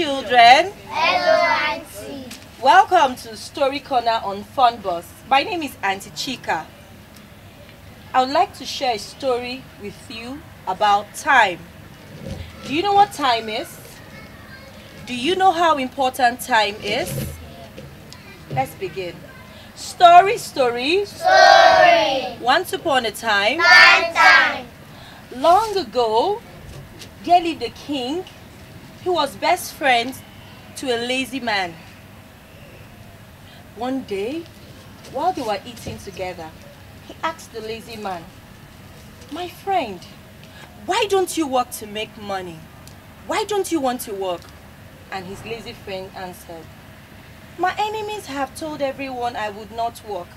children. Hello, Auntie. Welcome to Story Corner on Fun Bus. My name is Auntie Chika. I would like to share a story with you about time. Do you know what time is? Do you know how important time is? Let's begin. Story. Once upon a time. Time. Long ago, there lived a king who was best friend to a lazy man. One day, while they were eating together, he asked the lazy man, "My friend, why don't you work to make money? Why don't you want to work?" And his lazy friend answered, "My enemies have told everyone I would not work.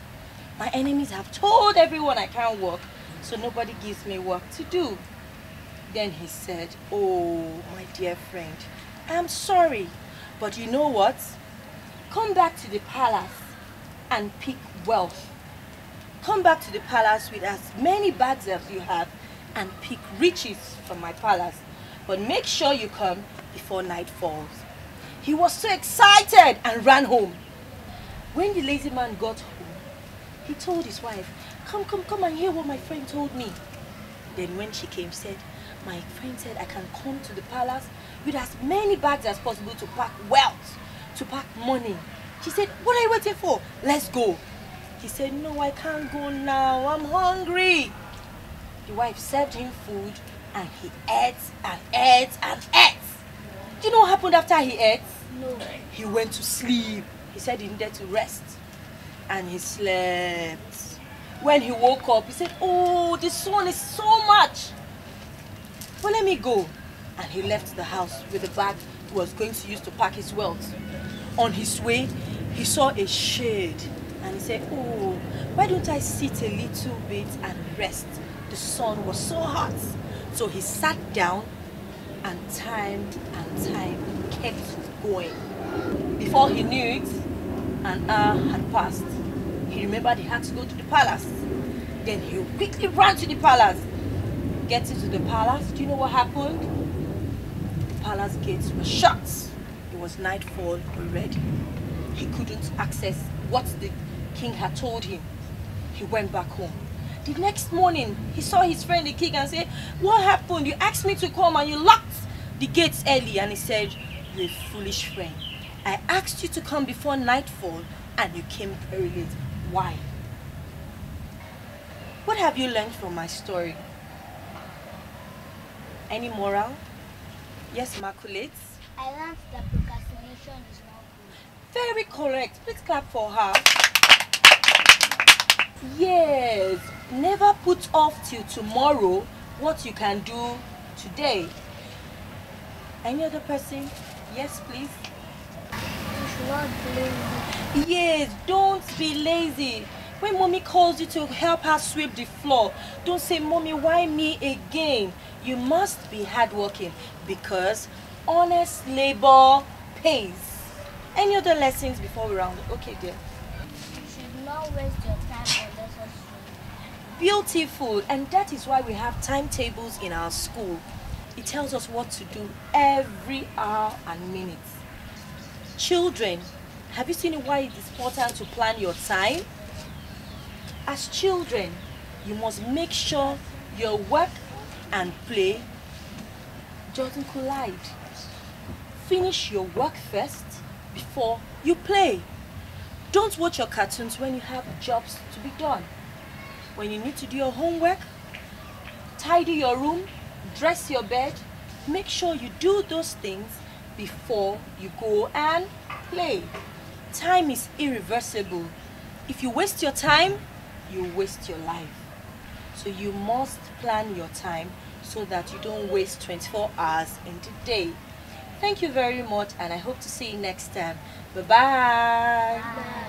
My enemies have told everyone I can't work, so nobody gives me work to do." Then he said, "Oh, my dear friend, I'm sorry, but you know what? Come back to the palace and pick wealth. Come back to the palace with as many bags as you have and pick riches from my palace. But make sure you come before night falls." He was so excited and ran home. When the lazy man got home, he told his wife, Come and hear what my friend told me." Then when she came, said, "My friend said I can come to the palace with as many bags as possible to pack wealth, to pack money." She said, "What are you waiting for? Let's go." He said, "No, I can't go now. I'm hungry." The wife served him food and he ate and ate and ate. Do you know what happened after he ate? No. He went to sleep. He said he needed to rest. And he slept. When he woke up, he said, "Oh, the sun is so much. Well, let me go." And he left the house with the bag he was going to use to pack his wealth. On his way, he saw a shade. And he said, "Oh, why don't I sit a little bit and rest? The sun was so hot." So he sat down and time kept going. Before he knew it, an hour had passed. He remembered he had to go to the palace. Then he quickly ran to the palace. Getting to the palace, do you know what happened? The palace gates were shut. It was nightfall already. He couldn't access what the king had told him. He went back home. The next morning, he saw his friend the king and said, "What happened? You asked me to come and you locked the gates early." And he said, "You're a foolish friend. I asked you to come before nightfall and you came very late. Why?" What have you learned from my story? Any moral? Yes, Immaculate? I learned that procrastination is not good. Very correct. Please clap for her. Yes. Never put off till tomorrow what you can do today. Any other person? Yes, please. You should not be lazy. Yes, don't be lazy. When mommy calls you to help her sweep the floor, don't say, "Mommy, why me again?" You must be hardworking because honest labor pays. Any other lessons before we round? Okay, dear. You should not waste your time unnecessarily. Beautiful, and that is why we have timetables in our school. It tells us what to do every hour and minute. Children, have you seen why it is important to plan your time? As children, you must make sure your work and play doesn't collide. Finish your work first before you play. Don't watch your cartoons when you have jobs to be done. When you need to do your homework, tidy your room, dress your bed, make sure you do those things before you go and play. Time is irreversible. If you waste your time, you waste your life. So you must plan your time so that you don't waste 24 hours in the day. Thank you very much and I hope to see you next time. Bye-bye. Bye.